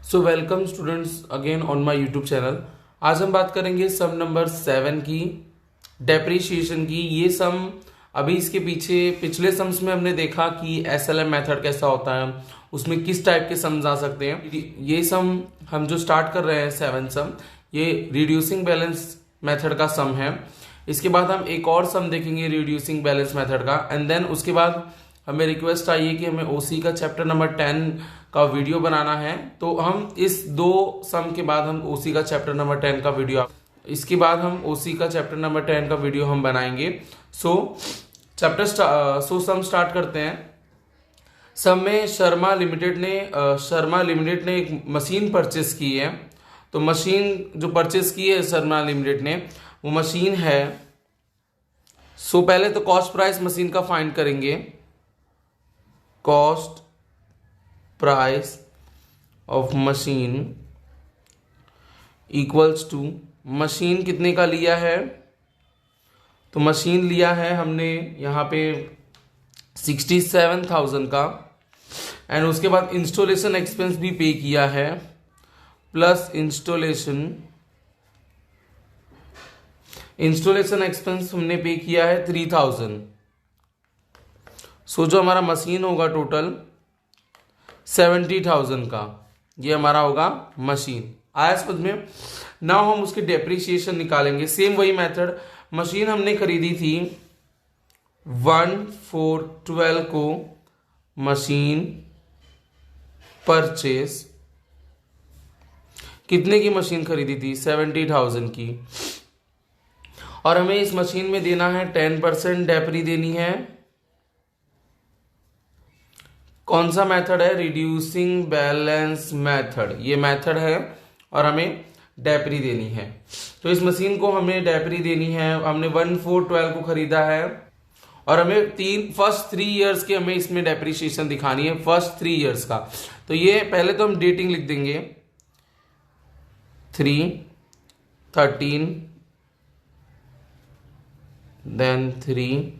So welcome students again on my YouTube channel. आज हम बात करेंगे सम नंबर 7 की, डेप्रीशिएशन की। ये सम अभी इसके पीछे पिछले सम्स में हमने देखा कि एसएलएम मेथड कैसा होता है, उसमें किस टाइप के सम्स आ सकते हैं। ये सम हम जो स्टार्ट कर रहे हैं 7 सम, ये रिड्यूसिंग बैलेंस मेथड का सम है। इसके बाद हम एक और सम देखेंगे रिड्यूसिंग बैलेंस मेथड का, एंड देन उसके बाद हमें रिक्वेस्ट आई है कि हमें ओसी का चैप्टर नंबर 10 का वीडियो बनाना है। तो हम इस दो सम के बाद हम ओसी का चैप्टर नंबर 10 का वीडियो, इसके बाद हम ओसी का चैप्टर नंबर 10 का वीडियो हम बनाएंगे। सो सम स्टार्ट करते हैं। सम में शर्मा लिमिटेड ने एक मशीन परचेस की है। तो मशीन जो परचेस की है शर्मा लिमिटेड ने, वो मशीन है। सो पहले तो कॉस्ट प्राइस मशीन का फाइंड करेंगे। Cost price of machine equals to machine कितने का लिया है। तो मशीन लिया है हमने यहाँ पे 67,000 का, एंड उसके बाद इंस्टॉलेशन एक्सपेंस भी पे किया है, प्लस इंस्टॉलेशन एक्सपेंस हमने पे किया है 3,000। सो जो हमारा मशीन होगा टोटल 70,000 का, ये हमारा होगा मशीन। आया समझ में। नाउ हम उसकी डेप्रीशिएशन निकालेंगे। सेम वही मेथड, मशीन हमने खरीदी थी 1412 को, मशीन परचेस कितने की मशीन खरीदी थी 70,000 की, और हमें इस मशीन में देना है 10% डेप्री देनी है। कौन सा मेथड है? रिड्यूसिंग बैलेंस मेथड, ये मेथड है, और हमें डेप्री देनी है। तो इस मशीन को हमें डेप्री देनी है। हमने 1412 को खरीदा है, और हमें फर्स्ट 3 इयर्स के हमें इसमें डेप्रीशिएशन दिखानी है, फर्स्ट 3 इयर्स का। तो ये पहले तो हम डेटिंग लिख देंगे 3, 13, देन 3,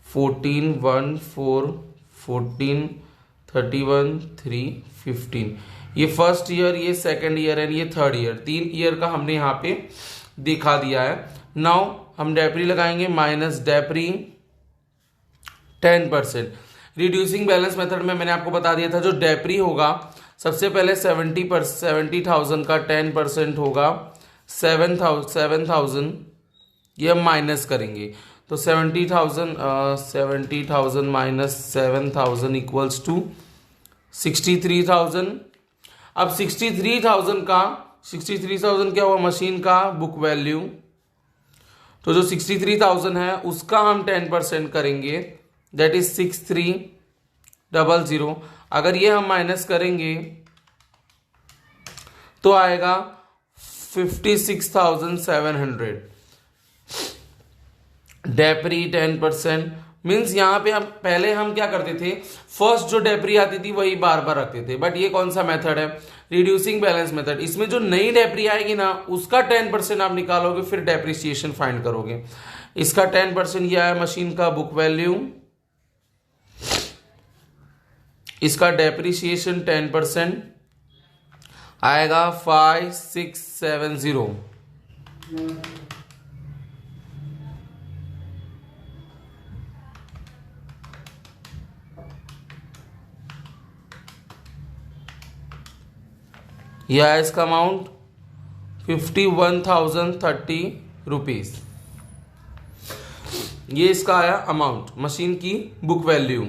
14, 1, 4, 14, 31, 3, 15। ये फर्स्ट ईयर, ये सेकेंड ईयर एंड ये थर्ड ईयर, 3 ईयर का हमने यहाँ पे दिखा दिया है। नाउ हम डेप्री लगाएंगे माइनस डेप्री 10%। रिड्यूसिंग बैलेंस मेथड में मैंने आपको बता दिया था, जो डेप्री होगा सबसे पहले 70,000 का 10% होगा 7,000, ये हम माइनस करेंगे। तो 70,000 माइनस 7,000 इक्वल्स टू 63,000। अब 63,000 क्या हुआ? मशीन का बुक वैल्यू। तो जो 63,000 है उसका हम 10% करेंगे, दैट इज 6300। अगर ये हम माइनस करेंगे तो आएगा 56,700। डेप्री 10% मीन्स यहाँ पे हम पहले हम क्या करते थे, फर्स्ट जो डेप्री आती थी वही बार बार रखते थे। बट ये कौन सा मेथड है? Reducing balance method. इसमें जो नई डेप्री आएगी ना, उसका 10% आप निकालोगे, फिर डेप्रीशिएशन फाइंड करोगे। इसका 10% यह है मशीन का बुक वैल्यू, इसका डेप्रीशिएशन 10% आएगा 5670। यह है इसका अमाउंट 51,030 रुपीज। ये इसका आया अमाउंट, मशीन की बुक वैल्यू।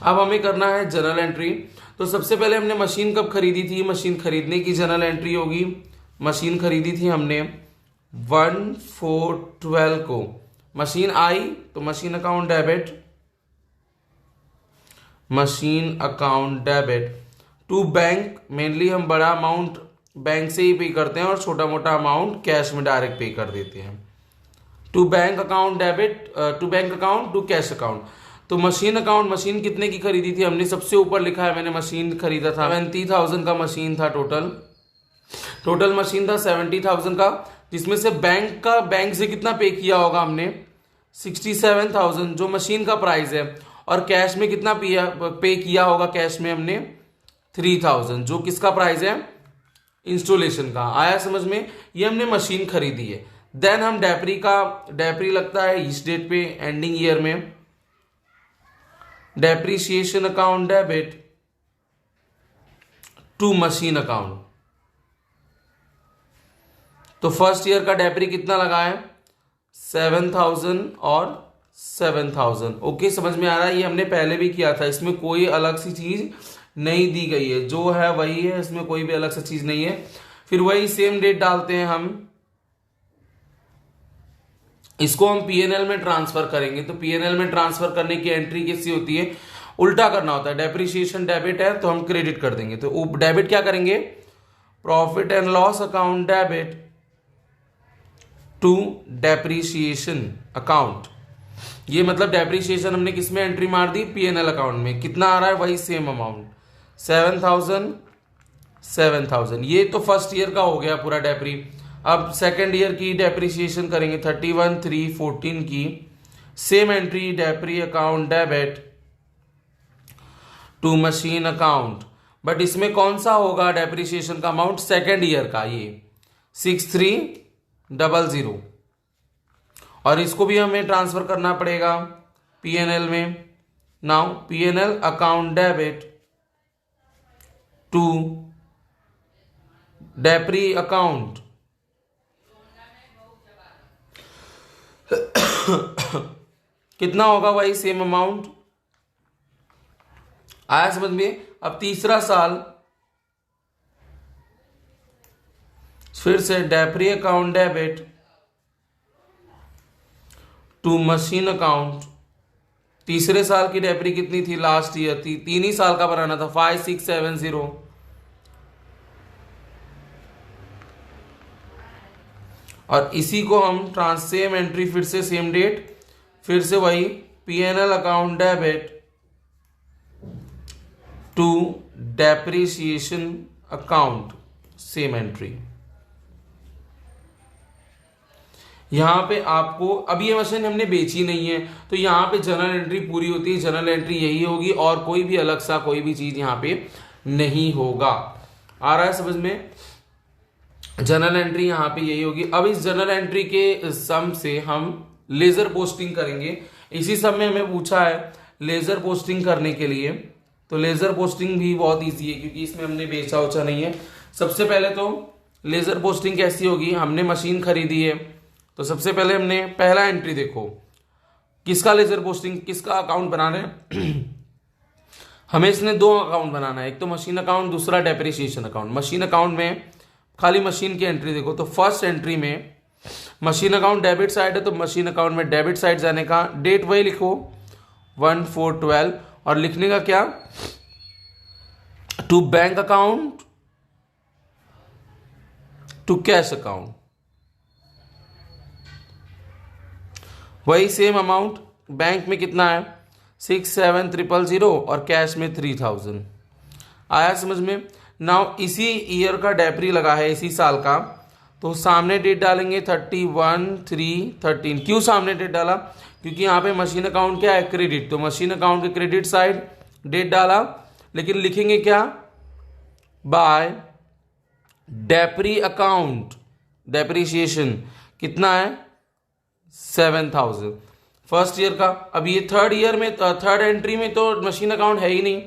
अब हमें करना है जर्नल एंट्री। तो सबसे पहले हमने मशीन कब खरीदी थी, मशीन खरीदने की जर्नल एंट्री होगी। मशीन खरीदी थी हमने 1412 को, मशीन आई तो machine account debit, machine account debit to bank. Mainly हम बड़ा अमाउंट बैंक से ही पे करते हैं और छोटा मोटा अमाउंट कैश में डायरेक्ट पे कर देते हैं। To bank account debit, to bank account to cash account. तो मशीन अकाउंट, मशीन कितने की खरीदी थी हमने, सबसे ऊपर लिखा है मैंने मशीन खरीदा था 70,000 का मशीन था। टोटल मशीन था 70,000 का, जिसमें से बैंक से कितना पे किया होगा हमने 67,000 जो मशीन का प्राइस है, और कैश में कितना पे किया होगा, कैश में हमने 3000, जो किसका प्राइस है, इंस्टॉलेशन का। आया समझ में? ये हमने मशीन खरीदी है। देन हम डेप्री लगता है इस डेट पे, एंडिंग ईयर में। Depreciation account debit to machine account. तो फर्स्ट ईयर का डेप्री कितना लगा है, 7000 और 7000। ओके, समझ में आ रहा है? ये हमने पहले भी किया था, इसमें कोई अलग सी चीज नहीं दी गई है, जो है वही है, इसमें कोई भी अलग सी चीज नहीं है। फिर वही सेम डेट डालते हैं हम, इसको हम पीएनएल में ट्रांसफर करेंगे। तो पीएनएल में ट्रांसफर करने की एंट्री कैसी होती है, उल्टा करना होता है। डेप्रीशिएशन डेबिट है तो हम क्रेडिट कर देंगे। तो डेबिट क्या करेंगे, profit and loss account debit to depreciation account. ये मतलब डेप्रीशिएशन हमने किस में एंट्री मार दी, पीएनएल अकाउंट में। कितना आ रहा है, वही सेम अमाउंट 7000। ये तो फर्स्ट ईयर का हो गया पूरा डेप्री। अब सेकेंड ईयर की डेप्रीशिएशन करेंगे 31/3/14 की। Same entry, depre account debit to machine account. But इसमें कौन सा होगा डेप्रीशिएशन का अमाउंट, सेकेंड ईयर का, ये 6300। और इसको भी हमें ट्रांसफर करना पड़ेगा पीएनएल में। Now PNL account debit to depre account. कितना होगा, वही सेम अमाउंट। आया समझ में? अब तीसरा साल फिर से depre account debit to machine account. तीसरे साल की डेप्री कितनी थी, लास्ट ईयर थी, 3 ही साल का बनाना था, 5670। और इसी को हम सेम एंट्री, फिर से सेम डेट, फिर से वही PNL account debit to depreciation account, same entry. यहां पे आपको, अब ये मशीन हमने बेची नहीं है तो यहां पे जनरल एंट्री पूरी होती है। जनरल एंट्री यही होगी और कोई भी अलग सा कोई भी चीज यहां पे नहीं होगा। आ रहा है समझ में? जनरल एंट्री यहां पे यही होगी। अब इस जनरल एंट्री के सम से हम लेजर पोस्टिंग करेंगे। इसी सम में हमें पूछा है लेजर पोस्टिंग करने के लिए, तो लेजर पोस्टिंग भी बहुत इजी है क्योंकि इसमें हमने बेचा उचा नहीं है। सबसे पहले तो लेजर पोस्टिंग कैसी होगी, हमने मशीन खरीदी है तो सबसे पहले हमने पहला एंट्री देखो, किसका लेजर पोस्टिंग, किसका अकाउंट बनाना है। हमें इसने 2 अकाउंट बनाना है, एक तो मशीन अकाउंट, दूसरा डेप्रीशिएशन अकाउंट। मशीन अकाउंट में खाली मशीन की एंट्री देखो, तो फर्स्ट एंट्री में मशीन अकाउंट डेबिट साइड है तो मशीन अकाउंट में डेबिट साइड जाने का डेट वही लिखो 1/4/12 और लिखने का क्या, to bank account to cash account. वही सेम अमाउंट, बैंक में कितना है 67,000 और कैश में 3000। आया समझ में? नाउ इसी ईयर का डेप्री लगा है, इसी साल का, तो सामने डेट डालेंगे 31/3/13। क्यों सामने डेट डाला, क्योंकि यहाँ पे मशीन अकाउंट क्या है, क्रेडिट, तो मशीन अकाउंट के क्रेडिट साइड डेट डाला। लेकिन लिखेंगे क्या, बाय डेप्री अकाउंट डेप्रीशिएशन कितना है 7000 फर्स्ट ईयर का। अब ये थर्ड ईयर में, थर्ड एंट्री में तो मशीन अकाउंट है ही नहीं,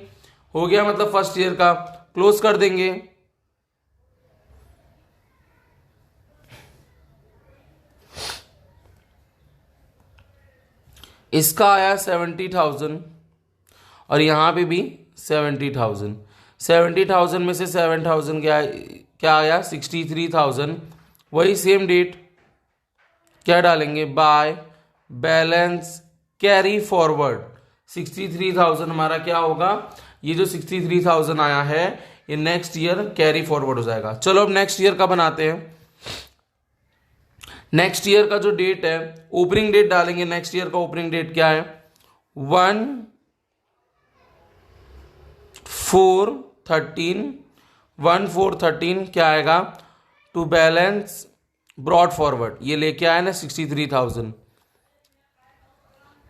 हो गया मतलब फर्स्ट ईयर का, क्लोज कर देंगे। इसका आया 70,000 और यहां पे भी 70,000। 70,000 में से 7,000 क्या आया 63,000। वही सेम डेट क्या डालेंगे, बाय बैलेंस कैरी फॉरवर्ड 63,000 हमारा क्या होगा, ये जो 63,000 आया है ये नेक्स्ट ईयर कैरी फॉरवर्ड हो जाएगा। चलो अब नेक्स्ट ईयर का बनाते हैं। नेक्स्ट ईयर का जो डेट है, ओपनिंग डेट डालेंगे। नेक्स्ट ईयर का ओपनिंग डेट क्या है 1/4/13। 1/4/13 क्या आएगा, टू बैलेंस ब्रॉड फॉरवर्ड, ये लेके आया ना 63,000।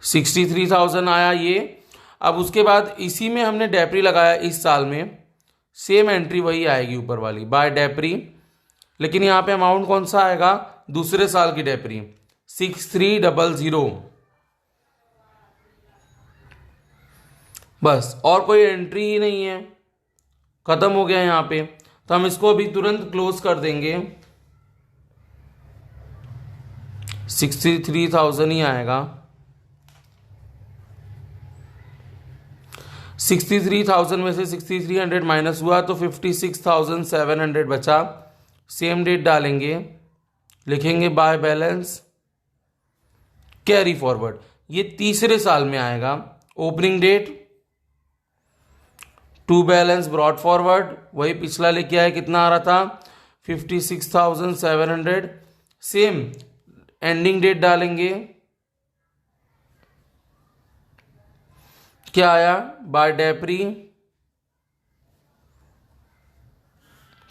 63,000 आया ये। अब उसके बाद इसी में हमने डेप्री लगाया इस साल में, सेम एंट्री वही आएगी ऊपर वाली बाय डेप्री, लेकिन यहाँ पे अमाउंट कौन सा आएगा, दूसरे साल की डेप्री 6300, बस और कोई एंट्री ही नहीं है, खत्म हो गया यहाँ पे। तो हम इसको अभी तुरंत क्लोज कर देंगे, 63,000 ही आएगा। 63,000 में से 6300 माइनस हुआ तो 56,700 बचा। सेम डेट डालेंगे, लिखेंगे बाय बैलेंस कैरी फॉरवर्ड, ये तीसरे साल में आएगा। Opening date to balance brought forward, वही पिछला लेके आए, कितना आ रहा था 56,700। सेम एंडिंग डेट डालेंगे, क्या आया बाय डेप्री,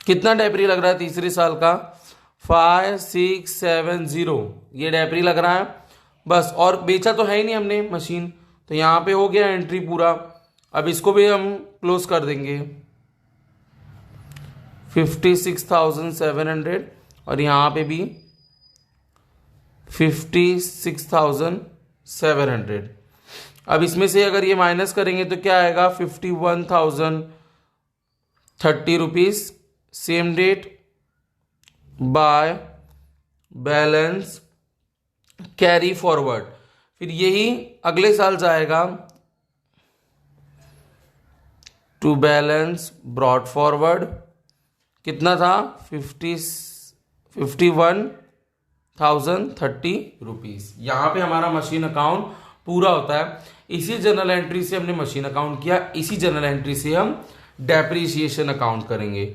कितना डेप्री लग रहा है तीसरे साल का 5670, ये डेप्री लग रहा है बस, और बेचा तो है ही नहीं हमने मशीन, तो यहाँ पे हो गया एंट्री पूरा। अब इसको भी हम क्लोज कर देंगे 56,700 और यहाँ पे भी 56,700। अब इसमें से अगर ये माइनस करेंगे तो क्या आएगा 51,030 rupees. Same date by balance carry forward, फिर यही अगले साल जाएगा टू बैलेंस ब्रॉड फॉरवर्ड, कितना था 51,030 रुपीज। यहाँ पे हमारा मशीन अकाउंट पूरा होता है। इसी जर्नल एंट्री से हमने मशीन अकाउंट किया, इसी जर्नल एंट्री से हम डेप्रीशिएशन अकाउंट करेंगे।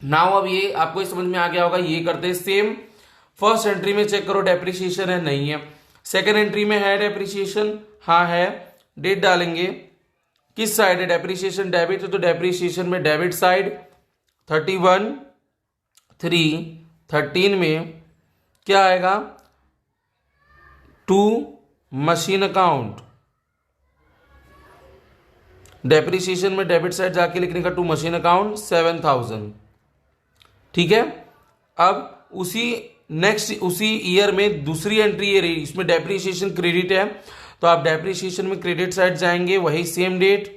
नाउ अब ये आपको समझ में आ गया होगा, ये करते हैं सेम। फर्स्ट एंट्री में चेक करो डेप्रीशिएशन है, नहीं है। सेकेंड एंट्री में है डेप्रीशिएशन, हाँ है। डेट डालेंगे, किस साइड है डेप्रीशिएशन, डेबिट है तो डेप्रीशिएशन में डेबिट साइड 31/3/13 में क्या आएगा टू मशीन अकाउंट, डेप्रीशिएशन में डेबिट साइड जाके लिखने का टू मशीन अकाउंट 7,000, ठीक है। अब उसी नेक्स्ट उसी ईयर में दूसरी एंट्री ये रही, इसमें डेप्रीशिएशन क्रेडिट है तो आप डेप्रीशिएशन में क्रेडिट साइड जाएंगे, वही सेम डेट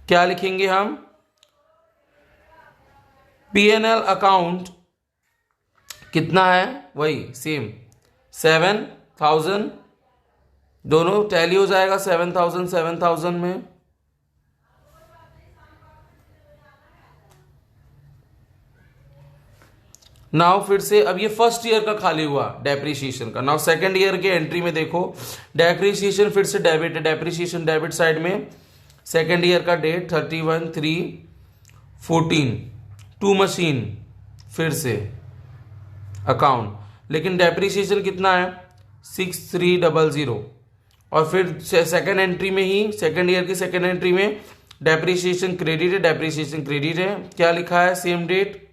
क्या लिखेंगे हम, P&L अकाउंट कितना है वही सेम 7,000, दोनों टैली हो जाएगा 7,000 में। नाउ फिर से अब ये फर्स्ट ईयर का खाली हुआ डेप्रीशिएशन का। नाउ सेकंड ईयर के एंट्री में देखो डेप्रीशिएशन फिर से डेबिट है, डेप्रीशिएशन डेबिट साइड में सेकंड ईयर का डेट 31/3/14 टू मशीन फिर से अकाउंट, लेकिन डेप्रीशिएशन कितना है 6300। और फिर सेकंड एंट्री में ही सेकंड ईयर की सेकंड एंट्री में डेप्रीशिएशन क्रेडिट है, डेप्रीशिएशन क्रेडिट है, क्या लिखा है सेम डेट।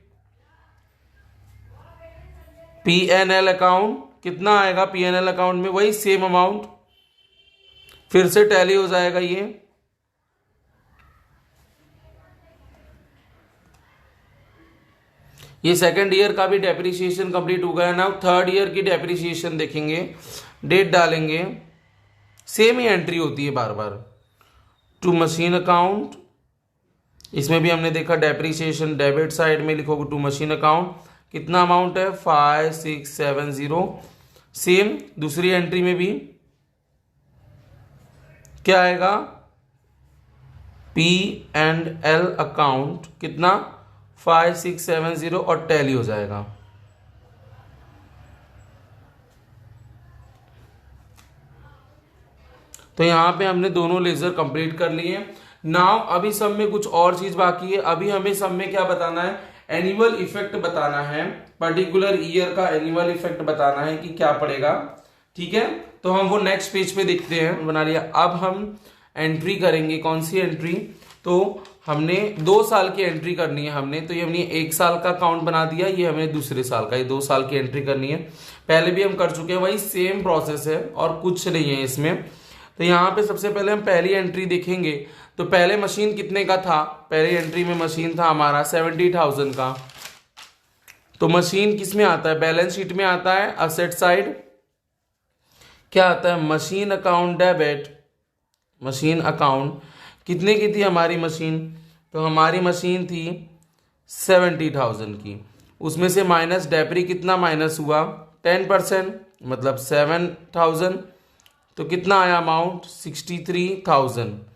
P&L अकाउंट कितना आएगा, P&L अकाउंट में वही सेम अमाउंट, फिर से टैली हो जाएगा ये सेकंड ईयर का भी डेप्रीशिएशन कंप्लीट हो गया। ना थर्ड ईयर की डेप्रीशिएशन देखेंगे, डेट डालेंगे, सेम ही एंट्री होती है बार बार टू मशीन अकाउंट, इसमें भी हमने देखा डेप्रीशिएशन डेबिट साइड में लिखोगे टू मशीन अकाउंट, कितना अमाउंट है 5670। सेम दूसरी एंट्री में भी क्या आएगा P&L अकाउंट कितना 5670 और टैली हो जाएगा। तो यहां पे हमने दोनों लेजर कंप्लीट कर लिए। नाउ अभी सब में कुछ और चीज बाकी है। अभी हमें सब में क्या बताना है, एनुअल इफेक्ट बताना है, पर्टिकुलर ईयर का एनुअल इफेक्ट बताना है कि क्या पड़ेगा, ठीक है। तो हम वो नेक्स्ट पेज पे देखते हैं, बना लिया। अब हम एंट्री करेंगे, कौन सी एंट्री, तो हमने 2 साल की एंट्री करनी है हमने, तो ये हमने 1 साल का अकाउंट बना दिया, ये हमें दूसरे साल का, ये 2 साल की एंट्री करनी है। पहले भी हम कर चुके हैं, वही सेम प्रोसेस है और कुछ नहीं है इसमें। तो यहाँ पे सबसे पहले हम पहली एंट्री देखेंगे। तो पहले मशीन कितने का था, पहली एंट्री में मशीन था हमारा 70,000 का। तो मशीन किस में आता है, बैलेंस शीट में आता है, असेट साइड क्या आता है, machine account debit. Machine account कितने की थी हमारी मशीन, तो हमारी मशीन थी 70,000 की। उसमें से माइनस डेप्री कितना माइनस हुआ, 10%, मतलब 7,000। तो कितना आया अमाउंट, 63,000।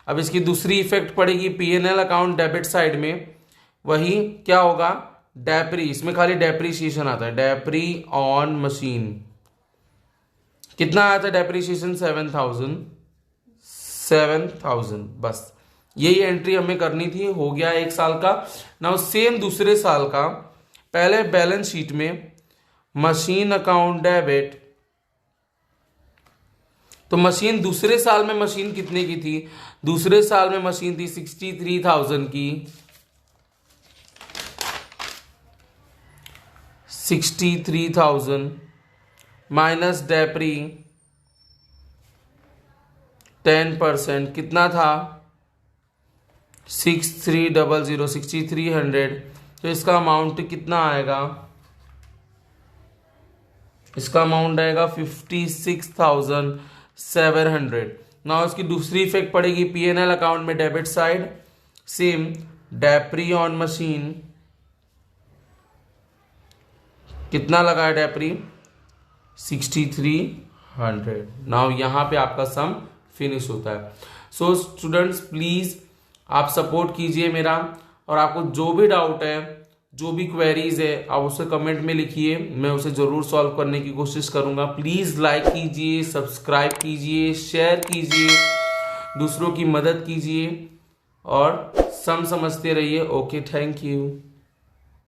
अब इसकी दूसरी इफेक्ट पड़ेगी P&L अकाउंट डेबिट साइड में, वही क्या होगा, डेप्री। इसमें खाली डेप्रीशिएशन आता है, डेप्री ऑन मशीन। कितना आया था डेप्रीशिएशन, 7,000। बस यही एंट्री हमें करनी थी, हो गया एक साल का। नाउ सेम दूसरे साल का, पहले बैलेंस शीट में मशीन अकाउंट डेबिट। तो मशीन दूसरे साल में मशीन कितने की थी, दूसरे साल में मशीन थी 63,000 की। 63,000 माइनस डेप्री 10%, कितना था 6300, 6300। तो इसका अमाउंट कितना आएगा, इसका अमाउंट आएगा 56,700। ना इसकी दूसरी इफेक्ट पड़ेगी P&L अकाउंट में debit side, same depre on machine. कितना लगा है डेप्री, 6300। नाउ यहाँ पे आपका सम फिनिश होता है। सो स्टूडेंट्स प्लीज आप सपोर्ट कीजिए मेरा, और आपको जो भी डाउट है, जो भी क्वेरीज है, आप उसे कमेंट में लिखिए, मैं उसे जरूर सॉल्व करने की कोशिश करूंगा। प्लीज लाइक कीजिए, सब्सक्राइब कीजिए, शेयर कीजिए, दूसरों की मदद कीजिए और सम समझते रहिए। Okay, thank you.